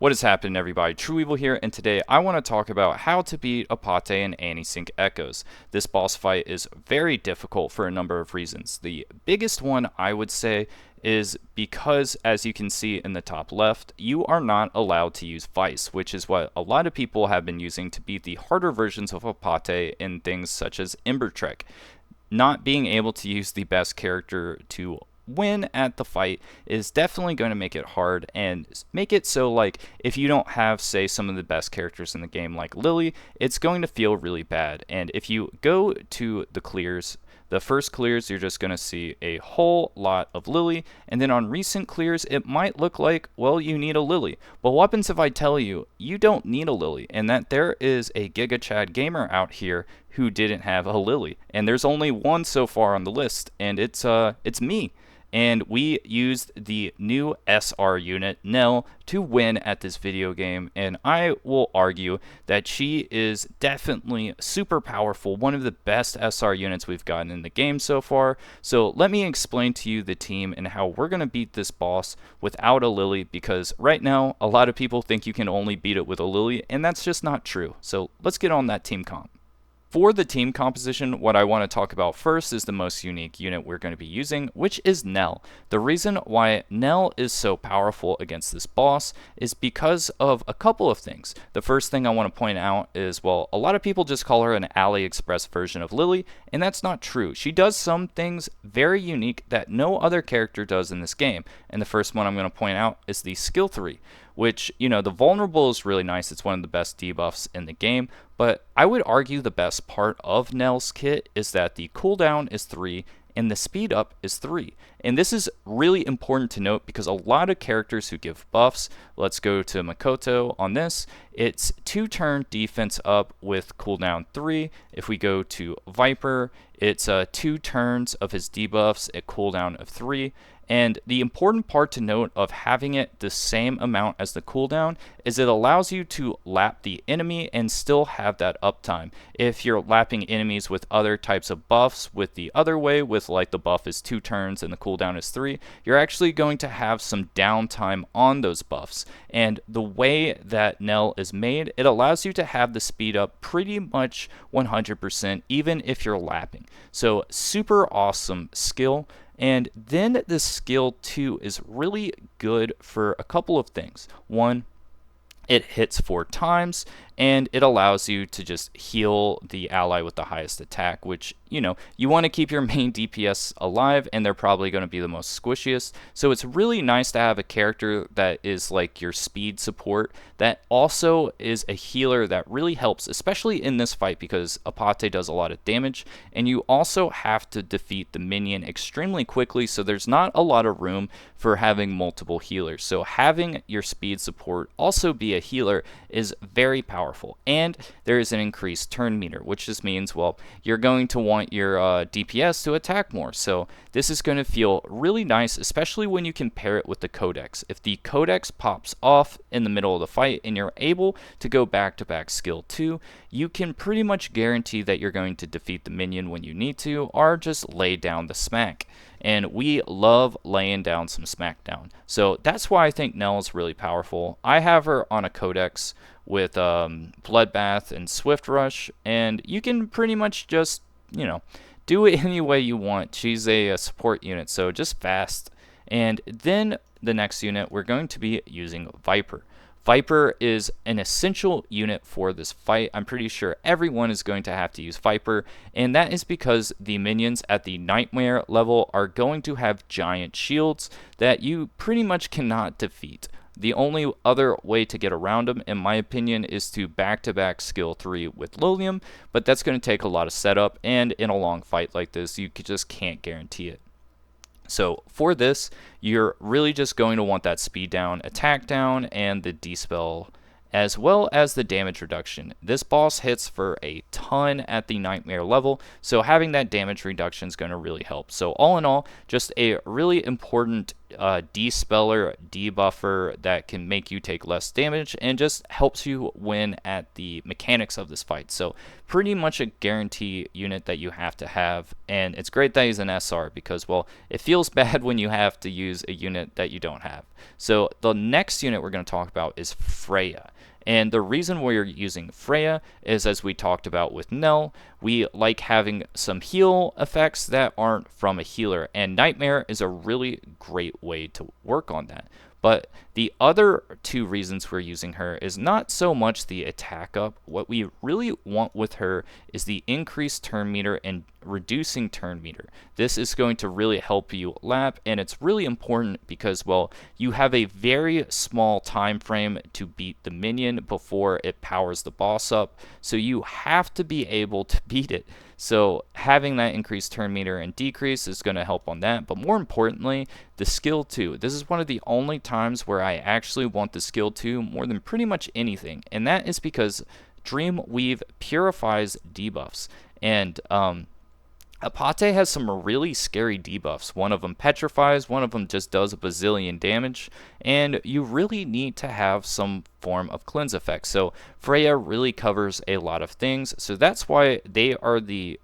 What is happening, everybody? trueeevil here, and today I want to talk about how to beat Apate in Anisync Echoes. This boss fight is very difficult for a number of reasons. The biggest one, I would say, is because, as you can see in the top left, you are not allowed to use Vice, which is what a lot of people have been using to beat the harder versions of Apate in things such as Ember Trek. Not being able to use the best character to win at the fight is definitely going to make it hard and make it so, like, if you don't have, say, some of the best characters in the game like Lily, it's going to feel really bad. And if you go to the clears, the first clears, you're just going to see a whole lot of Lily, and then on recent clears, it might look like, well, you need a Lily. But what happens if I tell you you don't need a Lily, and that there is a Giga Chad gamer out here who didn't have a Lily, and there's only one so far on the list, and it's me. And we used the new SR unit, NELL, to win at this video game, and I will argue that she is definitely super powerful, one of the best SR units we've gotten in the game so far. So let me explain to you the team and how we're going to beat this boss without a Lily, because right now a lot of people think you can only beat it with a Lily, and that's just not true. So let's get on that team comp. For the team composition, what I want to talk about first is the most unique unit we're going to be using, which is NELL. The reason why NELL is so powerful against this boss is because of a couple of things. The first thing I want to point out is, well, a lot of people just call her an AliExpress version of Lily, and that's not true. She does some things very unique that no other character does in this game, and the first one I'm going to point out is the skill 3. Which, you know, the vulnerable is really nice. It's one of the best debuffs in the game, but I would argue the best part of NELL's kit is that the cooldown is 3 and the speed up is 3. And this is really important to note because a lot of characters who give buffs, let's go to Makoto on this, it's 2-turn defense up with cooldown 3. If we go to Viper, it's 2 turns of his debuffs at cooldown of 3. And the important part to note of having it the same amount as the cooldown is it allows you to lap the enemy and still have that uptime. If you're lapping enemies with other types of buffs with the other way, with like the buff is 2 turns and the cooldown is 3, you're actually going to have some downtime on those buffs. And the way that NELL is made, it allows you to have the speed up pretty much 100% even if you're lapping. So super awesome skill. And then the skill 2 is really good for a couple of things. One, it hits 4 times, and it allows you to just heal the ally with the highest attack, which, you know, you want to keep your main DPS alive, and they're probably going to be the most squishiest. So it's really nice to have a character that is like your speed support that also is a healer that really helps, especially in this fight because Apate does a lot of damage, and you also have to defeat the minion extremely quickly, so there's not a lot of room for having multiple healers. So having your speed support also be a healer is very powerful, and there is an increased turn meter, which just means, well, you're going to want your DPS to attack more. So this is going to feel really nice, especially when you can pair it with the codex. If the codex pops off in the middle of the fight and you're able to go back to back skill 2, you can pretty much guarantee that you're going to defeat the minion when you need to, or just lay down the smack. And we love laying down some smackdown. So that's why I think NELL is really powerful. I have her on a codex with Bloodbath and Swift Rush, and you can pretty much just, you know, do it any way you want. She's a support unit, so just fast. And then the next unit, we're going to be using Viper. Viper is an essential unit for this fight. I'm pretty sure everyone is going to have to use Viper, and that is because the minions at the Nightmare level are going to have giant shields that you pretty much cannot defeat. The only other way to get around them, in my opinion, is to back-to-back skill 3 with Lilium, but that's going to take a lot of setup, and in a long fight like this, you just can't guarantee it. So for this, you're really just going to want that speed down, attack down, and the dispel, as well as the damage reduction. This boss hits for a ton at the Nightmare level, so having that damage reduction is going to really help. So all in all, just a really important despeller, debuffer that can make you take less damage and just helps you win at the mechanics of this fight. So pretty much a guarantee unit that you have to have, and it's great that he's an SR because, well, it feels bad when you have to use a unit that you don't have. So the next unit we're going to talk about is Freya. And the reason we're using Freya is, as we talked about with NELL, we like having some heal effects that aren't from a healer, and Nightmare is a really great way to work on that. But the other two reasons we're using her is not so much the attack up. What we really want with her is the increased turn meter and reducing turn meter. This is going to really help you lap, and it's really important because, well, you have a very small time frame to beat the minion before it powers the boss up, so you have to be able to beat it. So having that increased turn meter and decrease is going to help on that, but more importantly, the skill 2. This is one of the only times where I actually want the skill 2 more than pretty much anything, and that is because Dreamweave purifies debuffs, and Apate has some really scary debuffs. One of them petrifies, one of them just does a bazillion damage, and you really need to have some form of cleanse effect. So Freya really covers a lot of things, so that's why they are the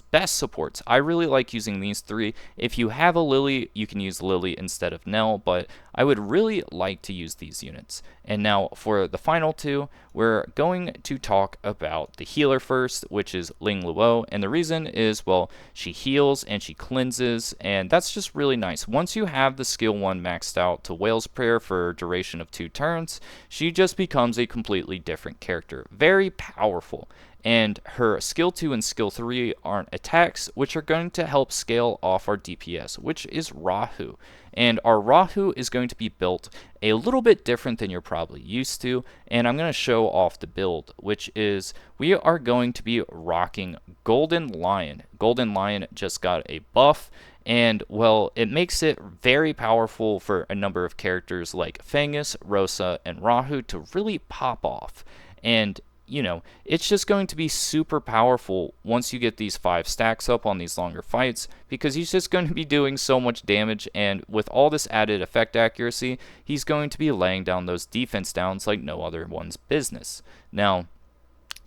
best supports. I really like using these three. If you have a Lily, you can use Lily instead of NELL, but I would really like to use these units. And now for the final two, we're going to talk about the healer first, which is Ling Luo, and the reason is, well, she heals and she cleanses, and that's just really nice. Once you have the skill 1 maxed out to Whale's Prayer for a duration of 2 turns, she just becomes a completely different character. Very powerful. And her skill 2 and skill 3 aren't attacks, which are going to help scale off our DPS, which is Rahu. And our Rahu is going to be built a little bit different than you're probably used to, and I'm going to show off the build, which is we are going to be rocking Golden Lion. Golden Lion just got a buff, and, well, it makes it very powerful for a number of characters like Fangus, Rosa, and Rahu to really pop off. And you know, it's just going to be super powerful once you get these 5 stacks up on these longer fights, because he's just going to be doing so much damage, and with all this added effect accuracy, he's going to be laying down those defense downs like no other one's business. Now,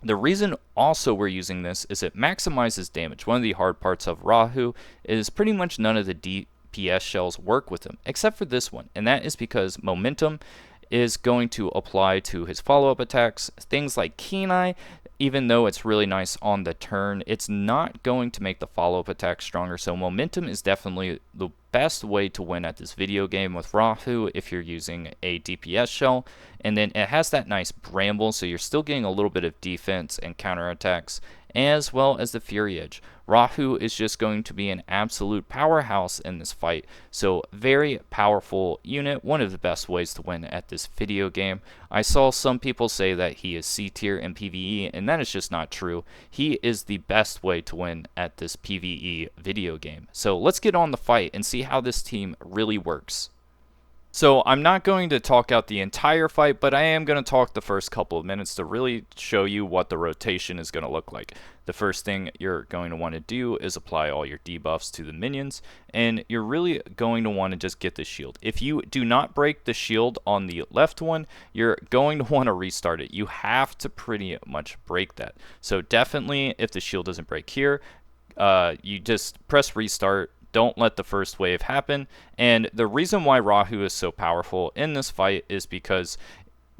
the reason also we're using this is it maximizes damage. One of the hard parts of Rahu is pretty much none of the DPS shells work with him, except for this one, and that is because momentum is going to apply to his follow-up attacks. Things like Keen Eye, even though it's really nice on the turn, it's not going to make the follow-up attack stronger. So momentum is definitely the best way to win at this video game with Rahu if you're using a DPS shell. And then it has that nice bramble, so you're still getting a little bit of defense and counterattacks, as well as the Fury Edge. Rahu is just going to be an absolute powerhouse in this fight, so very powerful unit, one of the best ways to win at this video game. I saw some people say that he is C tier in PvE, and that is just not true. He is the best way to win at this PvE video game. So let's get on the fight and see how this team really works. So I'm not going to talk out the entire fight, but I am going to talk the first couple of minutes to really show you what the rotation is going to look like. The first thing you're going to want to do is apply all your debuffs to the minions, and you're really going to want to just get the shield. If you do not break the shield on the left one, you're going to want to restart it. You have to pretty much break that. So definitely, if the shield doesn't break here, you just press restart. Don't let the first wave happen. And the reason why Rahu is so powerful in this fight is because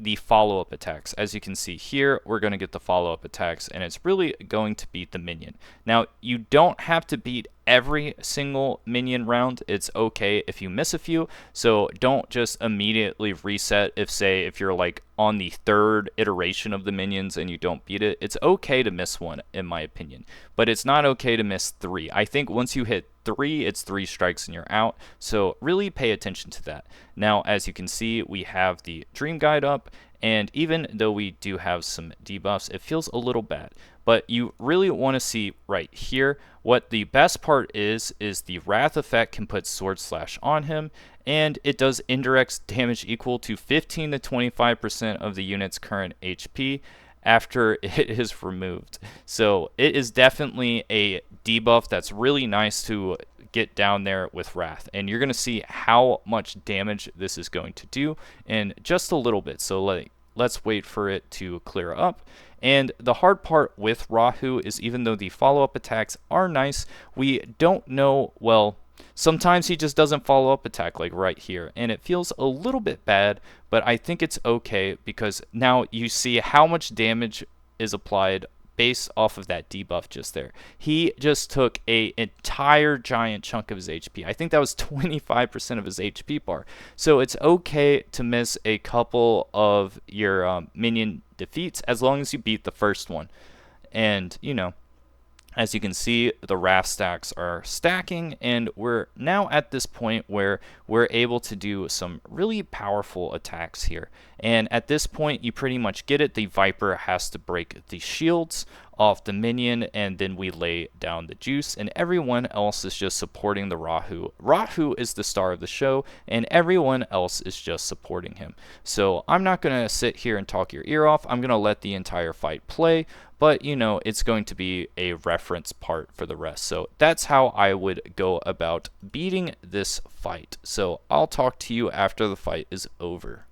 the follow-up attacks. As you can see here, we're going to get the follow-up attacks, and it's really going to beat the minion. Now, you don't have to beat every single minion round. It's okay if you miss a few, so don't just immediately reset if you're like on the 3rd iteration of the minions and you don't beat it. It's okay to miss one, in my opinion, but it's not okay to miss 3. I think once you hit 3, it's 3 strikes and you're out, so really pay attention to that. Now, as you can see, we have the Dream Guide up, and even though we do have some debuffs, it feels a little bad. But you really want to see right here, what the best part is the Wrath effect can put Sword Slash on him, and it does indirect damage equal to 15 to 25% of the unit's current HP after it is removed. So it is definitely a debuff that's really nice to get down there with Wrath. And you're going to see how much damage this is going to do in just a little bit. So let's wait for it to clear up. And the hard part with Rahu is, even though the follow-up attacks are nice, we don't know, well, sometimes he just doesn't follow up attack, like right here, and it feels a little bit bad, but I think it's okay because now you see how much damage is applied based off of that debuff just there. He just took a entire giant chunk of his HP. I think that was 25% of his HP bar. So it's okay to miss a couple of your minion defeats as long as you beat the first one. And, you know, as you can see, the Wrath stacks are stacking, and we're now at this point where we're able to do some really powerful attacks here. And at this point, you pretty much get it. The Viper has to break the shields off the minion, and then we lay down the juice, and everyone else is just supporting the Rahu. Rahu is the star of the show, and everyone else is just supporting him. So I'm not going to sit here and talk your ear off. I'm going to let the entire fight play, but you know, it's going to be a reference part for the rest. So that's how I would go about beating this fight. So I'll talk to you after the fight is over.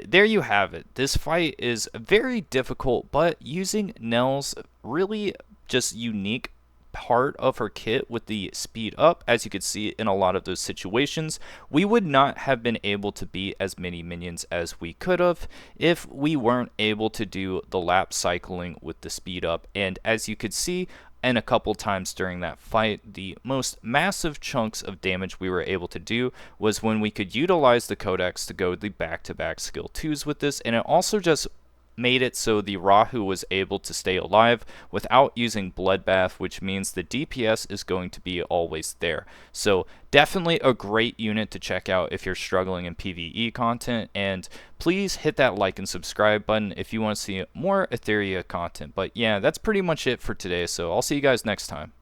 there you have it. This fight is very difficult, but using Nell's really just unique part of her kit with the speed up, as you could see in a lot of those situations, we would not have been able to beat as many minions as we could have if we weren't able to do the lap cycling with the speed up. And as you could see, and a couple times during that fight, the most massive chunks of damage we were able to do was when we could utilize the codex to go the back-to-back skill 2s with this, and it also just made it so the Rahu was able to stay alive without using Bloodbath, which means the DPS is going to be always there. So definitely a great unit to check out if you're struggling in PvE content, and please hit that like and subscribe button if you want to see more Etheria content. But yeah, that's pretty much it for today, so I'll see you guys next time.